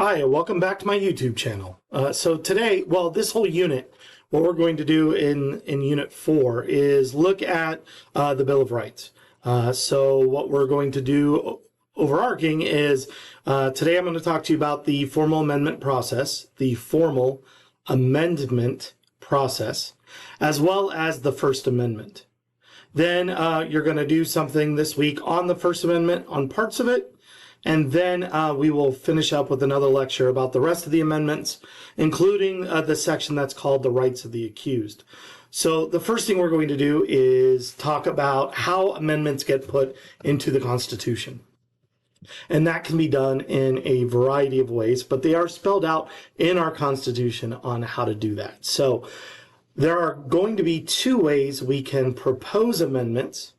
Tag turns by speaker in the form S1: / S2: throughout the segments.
S1: Hi, and welcome back to my YouTube channel. So today, this whole unit, what we're going to do in Unit 4 is look at the Bill of Rights. So what we're going to do overarching is today I'm going to talk to you about the formal amendment process, as well as the First Amendment. Then you're going to do something this week on the First Amendment, on parts of it. And then we will finish up with another lecture about the rest of the amendments, including the section that's called the rights of the accused. So the first thing we're going to do is talk about how amendments get put into the Constitution. And that can be done in a variety of ways, but they are spelled out in our Constitution on how to do that. So there are going to be two ways we can propose amendments,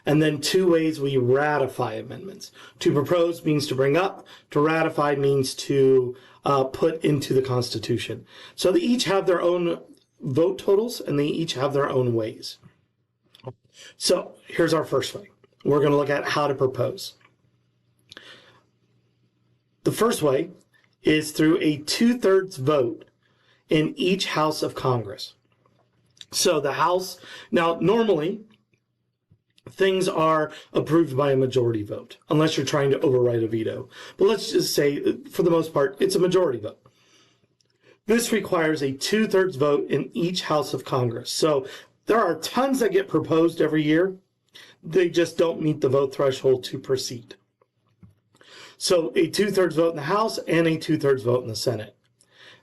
S1: and then two ways we ratify amendments. To propose means to bring up, to ratify means to put into the Constitution. So they each have their own vote totals, and they each have their own ways. So here's our first way. We're going to look at how to propose. The first way is through a 2/3 vote in each House of Congress. So the House, now normally, things are approved by a majority vote, unless you're trying to override a veto. But let's just say, for the most part, it's a majority vote. This requires a 2/3 vote in each House of Congress. So there are tons that get proposed every year. They just don't meet the vote threshold to proceed. So a 2/3 vote in the House and a 2/3 vote in the Senate.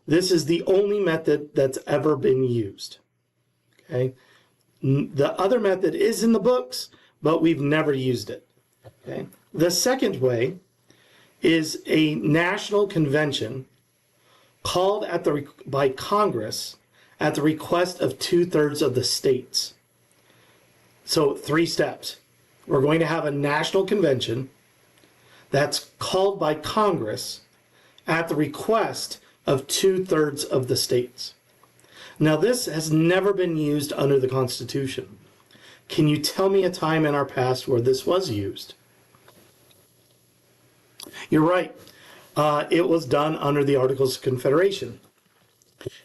S1: This is the only method that's ever been used. Okay. The other method is in the books, but we've never used it. Okay. The second way is a national convention called by Congress at the request of 2/3 of the states. So 3 steps. We're going to have a national convention that's called by Congress at the request of 2/3 of the states. Now, this has never been used under the Constitution. Can you tell me a time in our past where this was used? You're right. It was done under the Articles of Confederation.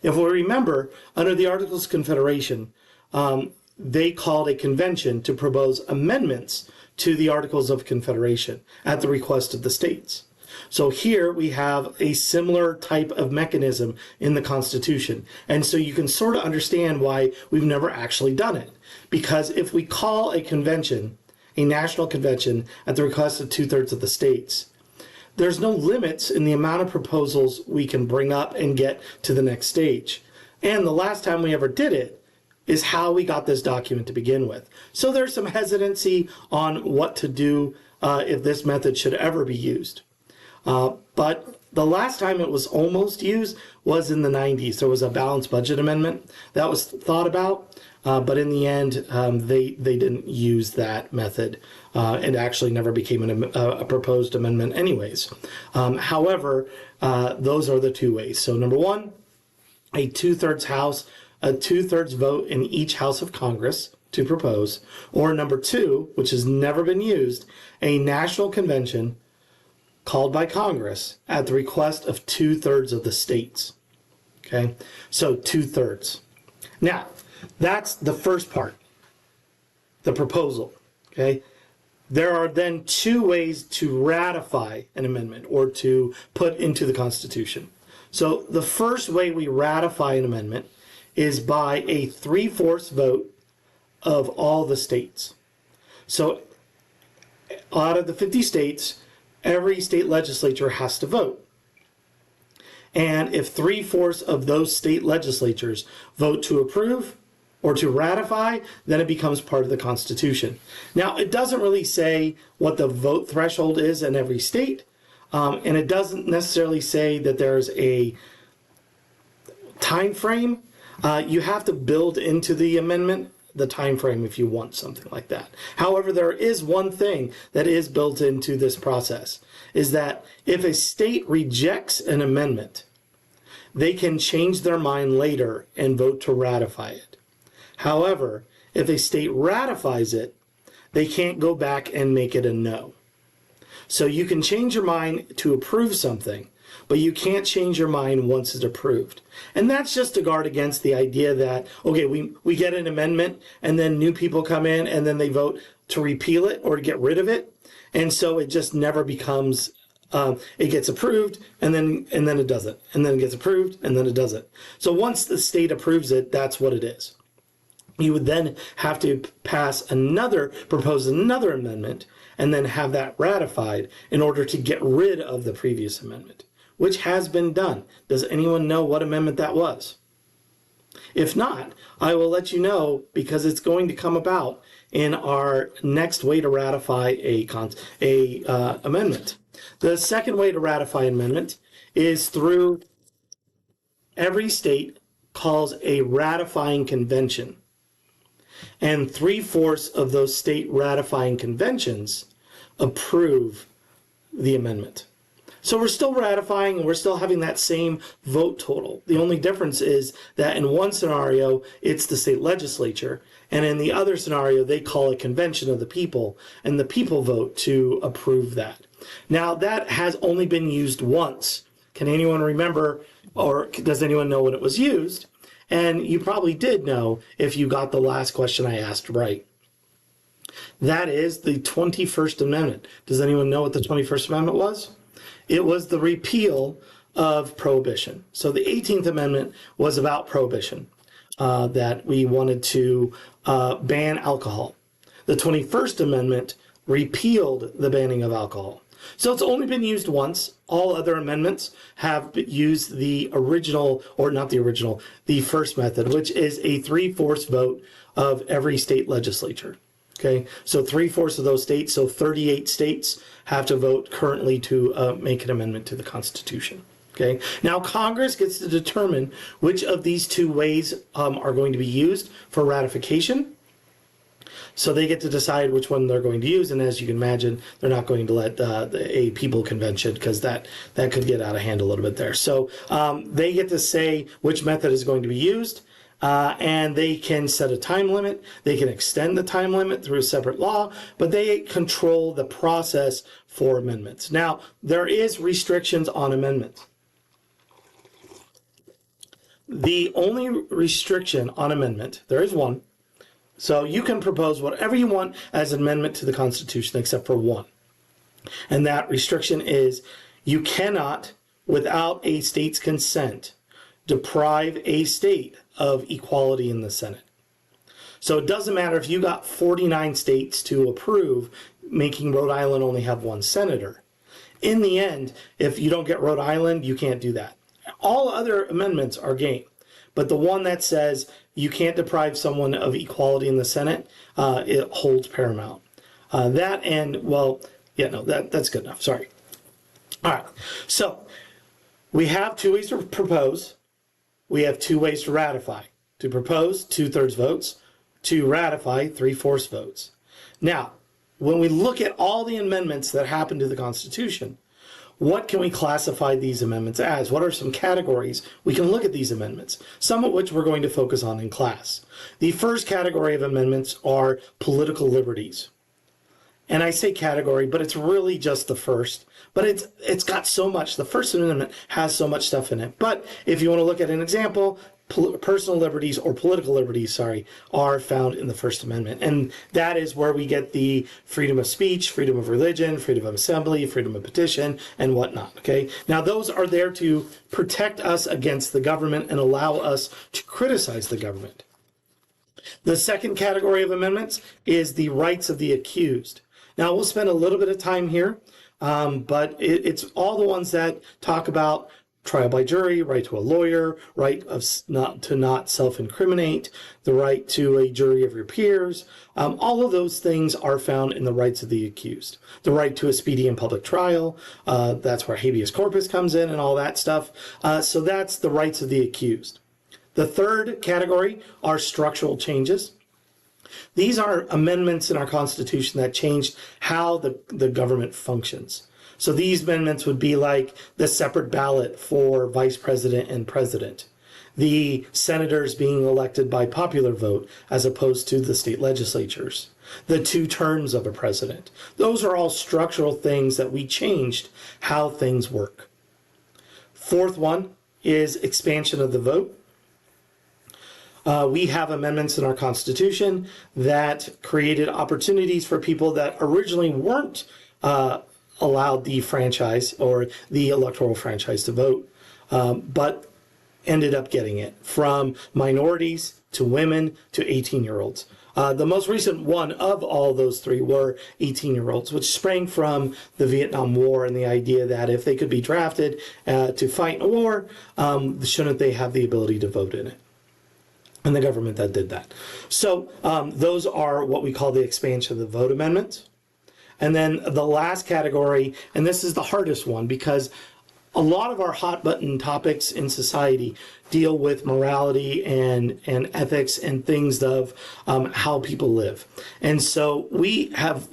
S1: If we remember, under the Articles of Confederation, they called a convention to propose amendments to the Articles of Confederation at the request of the states. So here we have a similar type of mechanism in the Constitution. And so you can sort of understand why we've never actually done it. Because if we call a convention, a national convention, at the request of 2/3 of the states, there's no limits in the amount of proposals we can bring up and get to the next stage. And the last time we ever did it is how we got this document to begin with. So there's some hesitancy on what to do if this method should ever be used. But the last time it was almost used was in the 90s. There was a balanced budget amendment that was thought about, but in the end, they didn't use that method. It actually never became a proposed amendment anyways. However, those are the two ways. So number one, a 2/3 vote in each House of Congress to propose, or number two, which has never been used, a national convention called by Congress at the request of 2/3 of the states. Okay, so 2/3. Now, that's the first part, the proposal. Okay, there are then two ways to ratify an amendment or to put into the Constitution. So the first way we ratify an amendment is by a 3/4 vote of all the states. So out of the 50 states, every state legislature has to vote. And if 3/4 of those state legislatures vote to approve or to ratify, then it becomes part of the Constitution. Now, it doesn't really say what the vote threshold is in every state, and it doesn't necessarily say that there's a time frame. You have to build into the amendment the time frame if you want something like that. However, there is one thing that is built into this process, is that if a state rejects an amendment, they can change their mind later and vote to ratify it. However, if a state ratifies it, they can't go back and make it a no. So you can change your mind to approve something, but you can't change your mind once it's approved. And that's just to guard against the idea that, okay, we get an amendment and then new people come in and then they vote to repeal it or to get rid of it. And so it just never becomes, it gets approved and then it doesn't. And then it gets approved and then it doesn't. So once the state approves it, that's what it is. You would then have to propose another amendment and then have that ratified in order to get rid of the previous amendment, which has been done. Does anyone know what amendment that was? If not, I will let you know because it's going to come about in our next way to ratify a amendment. The second way to ratify an amendment is through every state calls a ratifying convention. And 3/4 of those state ratifying conventions approve the amendment. So we're still ratifying and we're still having that same vote total. The only difference is that in one scenario, it's the state legislature, and in the other scenario, they call a convention of the people, and the people vote to approve that. Now, that has only been used once. Can anyone remember, or does anyone know when it was used? And you probably did know if you got the last question I asked right. That is the 21st Amendment. Does anyone know what the 21st Amendment was? It was the repeal of prohibition. So the 18th Amendment was about prohibition, that we wanted to ban alcohol. The 21st Amendment repealed the banning of alcohol. So it's only been used once. All other amendments have used the original, or not the original, the first method, which is a 3/4 vote of every state legislature. Okay, so 3/4 of those states, so 38 states have to vote currently to make an amendment to the Constitution. Okay, now Congress gets to determine which of these two ways are going to be used for ratification. So they get to decide which one they're going to use, and as you can imagine, they're not going to let a people convention, because that could get out of hand a little bit there. So they get to say which method is going to be used, and they can set a time limit. They can extend the time limit through a separate law, but they control the process for amendments. Now, there is restrictions on amendments. The only restriction on amendment, there is one. So you can propose whatever you want as an amendment to the Constitution except for one. And that restriction is you cannot, without a state's consent, deprive a state of equality in the Senate. So it doesn't matter if you got 49 states to approve making Rhode Island only have one senator. In the end, if you don't get Rhode Island, you can't do that. All other amendments are game. But the one that says you can't deprive someone of equality in the Senate, it holds paramount. That's good enough. Sorry. All right. So we have two ways to propose. We have two ways to ratify. To propose, 2/3 votes. To ratify, 3/4 votes. Now, when we look at all the amendments that happened to the Constitution, what can we classify these amendments as? What are some categories we can look at these amendments? Some of which we're going to focus on in class. The first category of amendments are political liberties. And I say category, but it's really just the first. But it's got so much. The First Amendment has so much stuff in it. But if you want to look at an example, personal liberties, or political liberties, are found in the First Amendment. And that is where we get the freedom of speech, freedom of religion, freedom of assembly, freedom of petition, and whatnot. Okay. Now those are there to protect us against the government and allow us to criticize the government. The second category of amendments is the rights of the accused. Now we'll spend a little bit of time here, but it's all the ones that talk about trial by jury, right to a lawyer, right to not self-incriminate, the right to a jury of your peers. All of those things are found in the rights of the accused. The right to a speedy and public trial, that's where habeas corpus comes in and all that stuff. So that's the rights of the accused. The third category are structural changes. These are amendments in our Constitution that changed how the government functions. So these amendments would be like the separate ballot for vice president and president, the senators being elected by popular vote as opposed to the state legislatures, the 2 terms of a president. Those are all structural things that we changed how things work. Fourth one is expansion of the vote. We have amendments in our Constitution that created opportunities for people that originally weren't allowed the franchise or the electoral franchise to vote, but ended up getting it, from minorities to women to 18-year-olds. The most recent one of all those three were 18-year-olds, which sprang from the Vietnam War and the idea that if they could be drafted to fight in a war, shouldn't they have the ability to vote in it? And the government that did that. So those are what we call the expansion of the vote amendments. And then the last category, and this is the hardest one because a lot of our hot button topics in society deal with morality and ethics and things of how people live. And so we have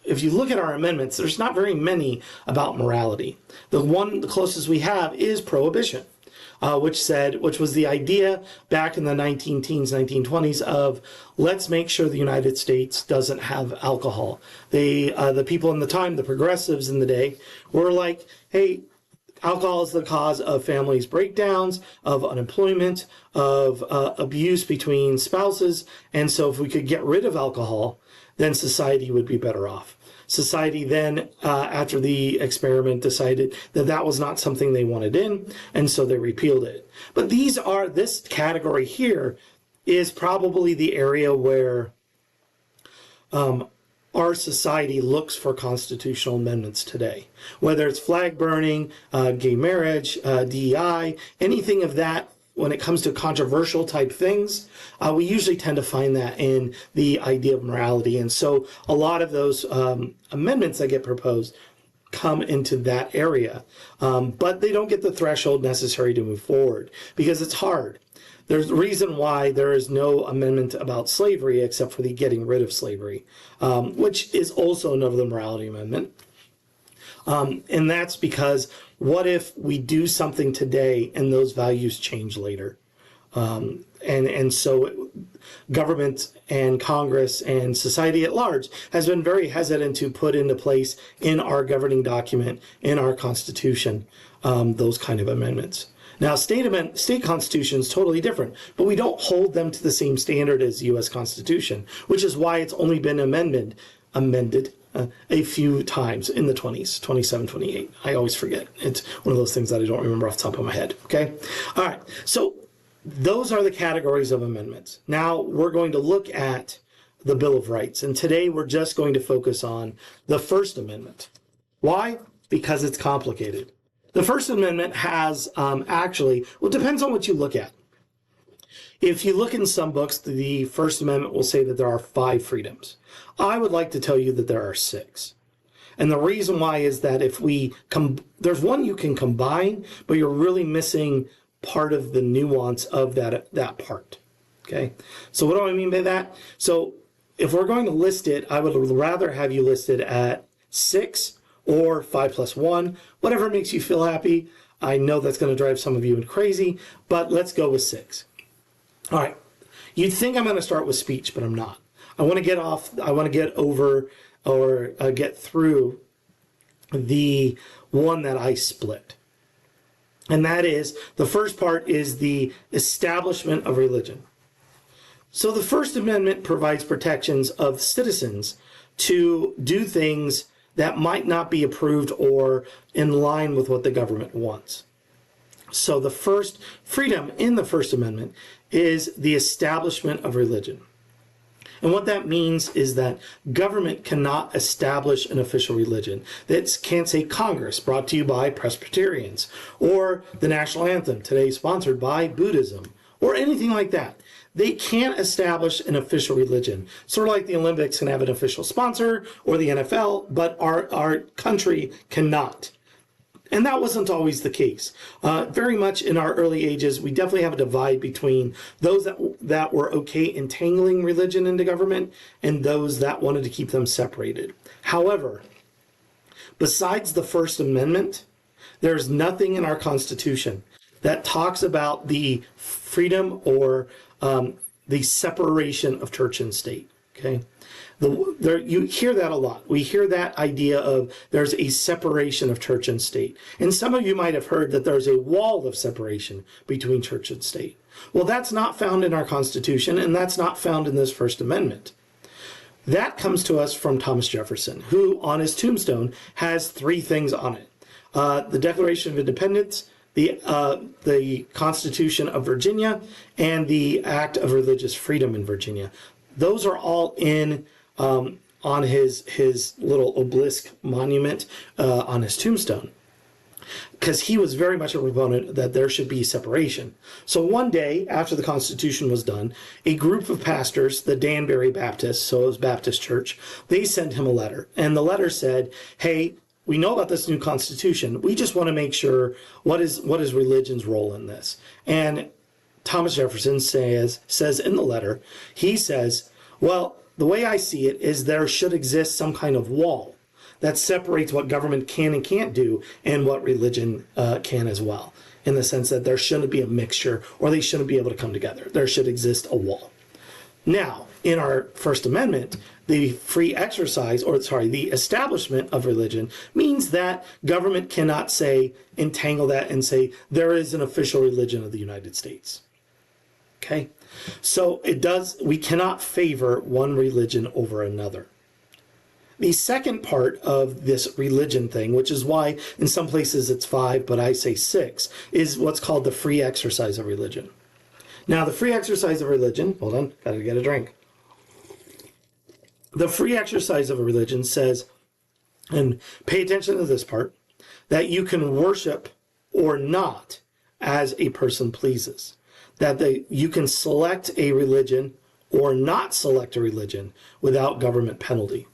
S1: if you look at our amendments, there's not very many about morality. The closest we have is prohibition. Which was the idea back in the 19-teens, 1920s of let's make sure the United States doesn't have alcohol. The people in the time, the progressives in the day, were like, hey, alcohol is the cause of families' breakdowns, of unemployment, of abuse between spouses. And so if we could get rid of alcohol, then society would be better off. Society then, after the experiment, decided that that was not something they wanted in, and so they repealed it. But this category here is probably the area where our society looks for constitutional amendments today. Whether it's flag burning, gay marriage, DEI, anything of that. When it comes to controversial type things, we usually tend to find that in the idea of morality. And so a lot of those amendments that get proposed come into that area. But they don't get the threshold necessary to move forward because it's hard. There's a reason why there is no amendment about slavery except for the getting rid of slavery, which is also another morality amendment. And that's because what if we do something today and those values change later? And so government and Congress and society at large has been very hesitant to put into place in our governing document, in our Constitution, those kind of amendments. Now, state constitution is totally different, but we don't hold them to the same standard as the U.S. Constitution, which is why it's only been amended a few times in the 20s, 27, 28. I always forget. It's one of those things that I don't remember off the top of my head. Okay. All right. So those are the categories of amendments. Now we're going to look at the Bill of Rights. And today we're just going to focus on the First Amendment. Why? Because it's complicated. The First Amendment has it depends on what you look at. If you look in some books, the First Amendment will say that there are 5 freedoms. I would like to tell you that there are 6. And the reason why is that there's one you can combine, but you're really missing part of the nuance of that part. Okay? So what do I mean by that? So if we're going to list it, I would rather have you listed at 6 or 5 plus 1, whatever makes you feel happy. I know that's going to drive some of you crazy, but let's go with 6. All right. You'd think I'm going to start with speech, but I'm not. I want to get through the one that I split. And that is, the first part is the establishment of religion. So the First Amendment provides protections of citizens to do things that might not be approved or in line with what the government wants. So the first freedom in the First Amendment is the establishment of religion. And what that means is that government cannot establish an official religion. That can't say Congress, brought to you by Presbyterians, or the national anthem, today sponsored by Buddhism, or anything like that. They can't establish an official religion. Sort of like the Olympics can have an official sponsor, or the NFL, but our country cannot. And that wasn't always the case. Very much in our early ages, we definitely have a divide between those that were okay entangling religion into government and those that wanted to keep them separated. However, besides the First Amendment, there's nothing in our Constitution that talks about the freedom or the separation of church and state. Okay, You hear that a lot. We hear that idea of there's a separation of church and state. And some of you might have heard that there's a wall of separation between church and state. Well, that's not found in our Constitution, and that's not found in this First Amendment. That comes to us from Thomas Jefferson, who on his tombstone has 3 things on it. The Declaration of Independence, the Constitution of Virginia, and the Act of Religious Freedom in Virginia. Those are all in on his little obelisk monument on his tombstone, because he was very much a proponent that there should be separation. So one day after the Constitution was done, a group of pastors, the Danbury Baptists, so it was Baptist Church, they sent him a letter, and the letter said, hey, we know about this new Constitution. We just want to make sure what is religion's role in this. And Thomas Jefferson says in the letter, he says, well, the way I see it is there should exist some kind of wall that separates what government can and can't do and what religion can as well, in the sense that there shouldn't be a mixture, or they shouldn't be able to come together. There should exist a wall. Now, in our First Amendment, the free exercise, the establishment of religion means that government cannot entangle that and say there is an official religion of the United States. Okay? So we cannot favor one religion over another. The second part of this religion thing, which is why in some places it's 5, but I say 6, is what's called the free exercise of religion. Now, the free exercise of religion, hold on, gotta get a drink. The free exercise of a religion says, and pay attention to this part, that you can worship or not as a person pleases. That you can select a religion or not select a religion without government penalty.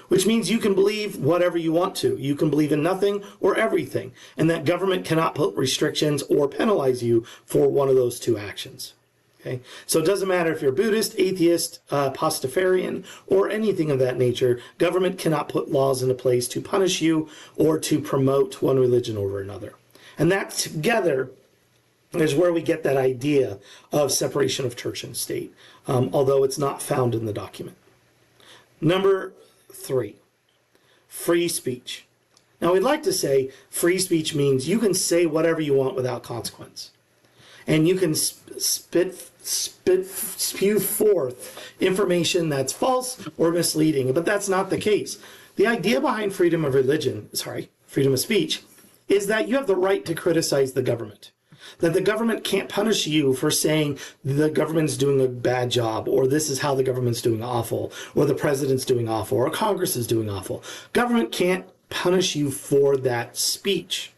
S1: Which means you can believe whatever you want to. You can believe in nothing or everything, and that government cannot put restrictions or penalize you for one of those 2 actions. Okay? So it doesn't matter if you're Buddhist, atheist, Pastafarian, or anything of that nature. Government cannot put laws into place to punish you or to promote one religion over another. And that together is where we get that idea of separation of church and state, although it's not found in the document. Number 3, free speech. Now, we'd like to say free speech means you can say whatever you want without consequence. And you can spew forth information that's false or misleading, but that's not the case. The idea behind freedom of speech, is that you have the right to criticize the government. That the government can't punish you for saying the government's doing a bad job, or this is how the government's doing awful, or the president's doing awful, or Congress is doing awful. Government can't punish you for that speech.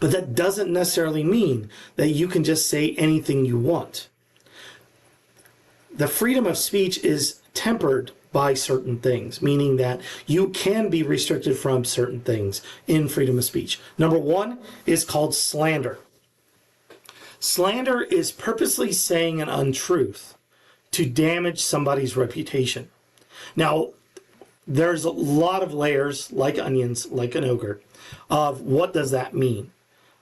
S1: But that doesn't necessarily mean that you can just say anything you want. The freedom of speech is tempered by certain things, meaning that you can be restricted from certain things in freedom of speech. Number 1 is called slander. Slander is purposely saying an untruth to damage somebody's reputation. Now, there's a lot of layers, like onions, like an ogre, of what does that mean.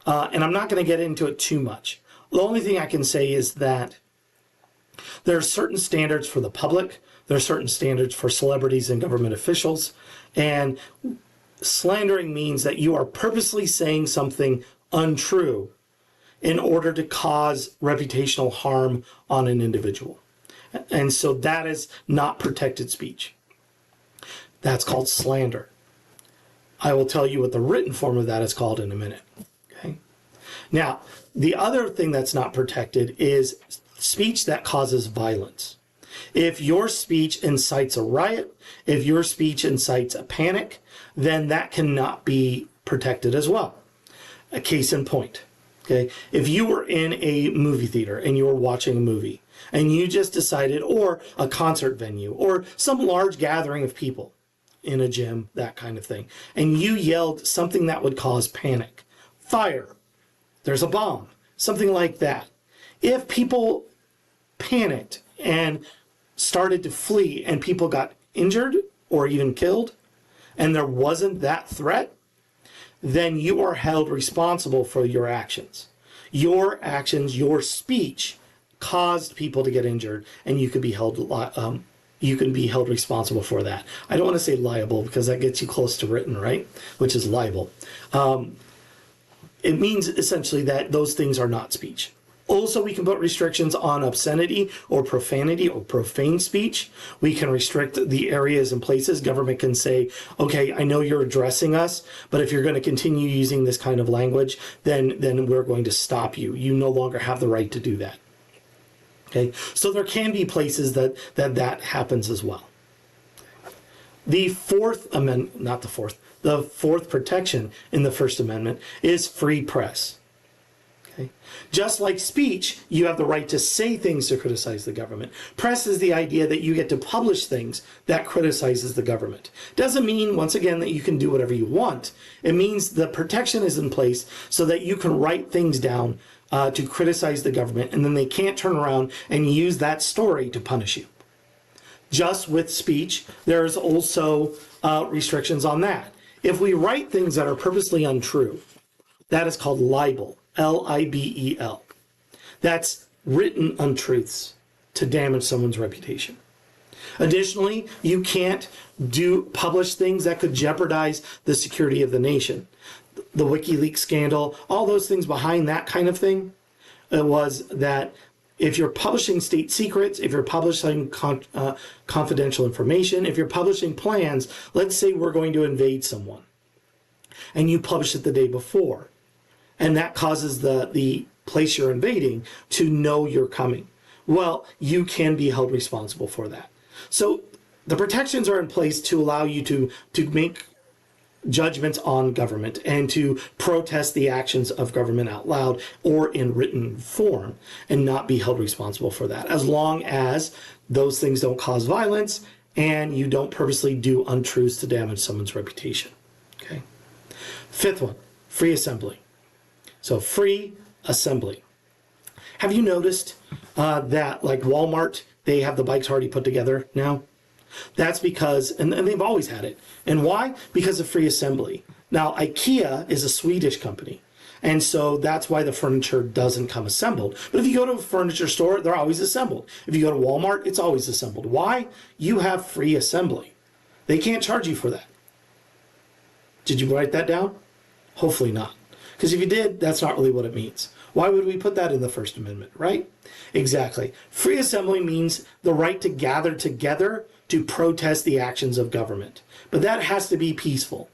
S1: And I'm not going to get into it too much. The only thing I can say is that there are certain standards for the public, there are certain standards for celebrities and government officials, and slandering means that you are purposely saying something untrue in order to cause reputational harm on an individual. And so that is not protected speech. That's called slander. I will tell you what the written form of that is called in a minute. Okay. Now, the other thing that's not protected is speech that causes violence. If your speech incites a riot, if your speech incites a panic, then that cannot be protected as well. A case in point. Okay, if you were in a movie theater and you were watching a movie and you just decided, or a concert venue, or some large gathering of people in a gym, that kind of thing, and you yelled something that would cause panic, fire, there's a bomb, something like that. If people panicked and started to flee and people got injured or even killed, and there wasn't that threat, then you are held responsible for your actions. Your actions, your speech caused people to get injured, and you could be held you can be held responsible for that. I don't want to say liable because that gets you close to written, right? Which is libel. It means essentially that those things are not speech. Also, we can put restrictions on obscenity or profanity or profane speech. We can restrict the areas and places. Government can say, okay, I know you're addressing us, but if you're going to continue using this kind of language, then we're going to stop you. You no longer have the right to do that. Okay, so there can be places that happens as well. The Fourth Amendment, not the fourth, the fourth protection in the First Amendment is free press. Okay. Just like speech, you have the right to say things to criticize the government. Press is the idea that you get to publish things that criticizes the government. Doesn't mean, once again, that you can do whatever you want. It means the protection is in place so that you can write things down to criticize the government, and then they can't turn around and use that story to punish you. Just with speech, there's also restrictions on that. If we write things that are purposely untrue, that is called libel. Libel. That's written untruths to damage someone's reputation. Additionally, you can't publish things that could jeopardize the security of the nation. The WikiLeaks scandal, all those things behind that kind of thing, was that if you're publishing state secrets, if you're publishing confidential information, if you're publishing plans, let's say we're going to invade someone, and you publish it the day before, and that causes the place you're invading to know you're coming. Well, you can be held responsible for that. So the protections are in place to allow you to make judgments on government and to protest the actions of government out loud or in written form and not be held responsible for that, as long as those things don't cause violence and you don't purposely do untruths to damage someone's reputation. Okay. Fifth one, free assembly. So free assembly. Have you noticed that like Walmart, they have the bikes already put together now? That's because, and they've always had it. And why? Because of free assembly. Now, IKEA is a Swedish company. And so that's why the furniture doesn't come assembled. But if you go to a furniture store, they're always assembled. If you go to Walmart, it's always assembled. Why? You have free assembly. They can't charge you for that. Did you write that down? Hopefully not. Because if you did, that's not really what it means. Why would we put that in the First Amendment, right? Exactly. Free assembly means the right to gather together to protest the actions of government. But that has to be peaceful.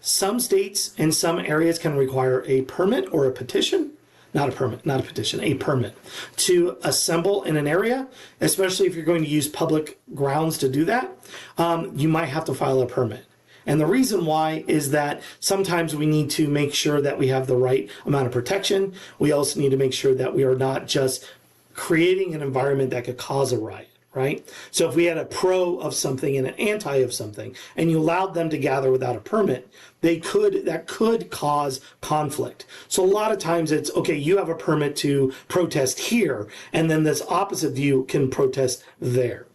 S1: Some states and some areas can require a permit or a petition, not a petition, a permit to assemble in an area, especially if you're going to use public grounds to do that. You might have to file a permit. And the reason why is that sometimes we need to make sure that we have the right amount of protection. We also need to make sure that we are not just creating an environment that could cause a riot, right? So if we had a pro of something and an anti of something, and you allowed them to gather without a permit, that could cause conflict. So a lot of times it's, okay, you have a permit to protest here, and then this opposite view can protest there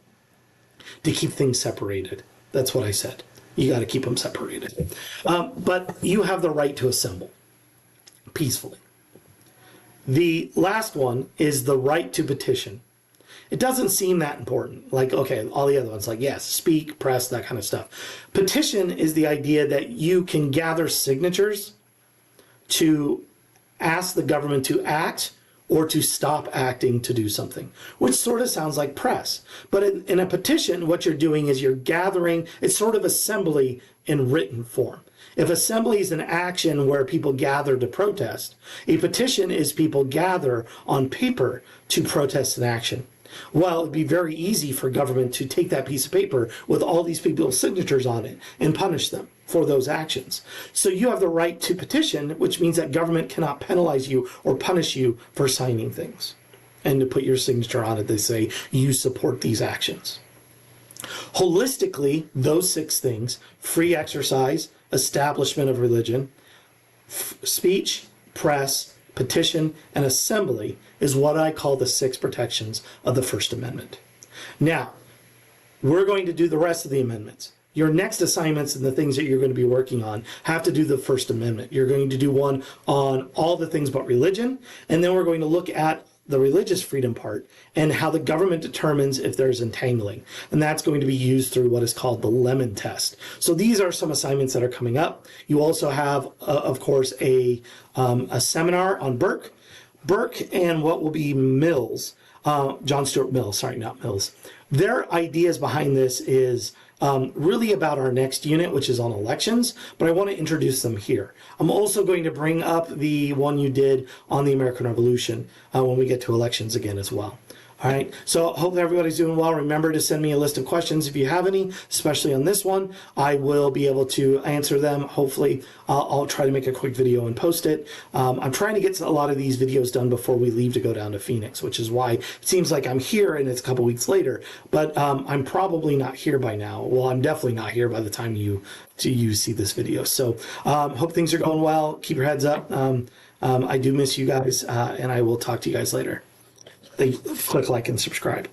S1: to keep things separated. That's what I said. You got to keep them separated. But you have the right to assemble peacefully. The last one is the right to petition. It doesn't seem that important. Like, okay, all the other ones, like, yes, speak, press, that kind of stuff. Petition is the idea that you can gather signatures to ask the government to act or to stop acting to do something, which sort of sounds like press. But in a petition, what you're doing is you're gathering, it's sort of assembly in written form. If assembly is an action where people gather to protest, a petition is people gather on paper to protest an action. Well, it'd be very easy for government to take that piece of paper with all these people's signatures on it and punish them for those actions. So you have the right to petition, which means that government cannot penalize you or punish you for signing things. And to put your signature on it, they say you support these actions. Holistically, those 6 things, free exercise, establishment of religion, speech, press, petition, and assembly, is what I call the 6 protections of the First Amendment. Now, we're going to do the rest of the amendments. Your next assignments and the things that you're going to be working on have to do the First Amendment. You're going to do one on all the things but religion, and then we're going to look at the religious freedom part, and how the government determines if there's entangling. And that's going to be used through what is called the Lemon Test. So these are some assignments that are coming up. You also have, of course, a seminar on Burke and what will be Mills, John Stuart Mill, sorry, not Mills. Their ideas behind this is really about our next unit, which is on elections, but I want to introduce them here. I'm also going to bring up the one you did on the American Revolution when we get to elections again as well. All right, so hope that everybody's doing well. Remember to send me a list of questions if you have any, especially on this one. I will be able to answer them. Hopefully, I'll try to make a quick video and post it. I'm trying to get a lot of these videos done before we leave to go down to Phoenix, which is why it seems like I'm here and it's a couple weeks later. But I'm probably not here by now. Well, I'm definitely not here by the time you see this video. So hope things are going well. Keep your heads up. I do miss you guys, and I will talk to you guys later. Click like and subscribe.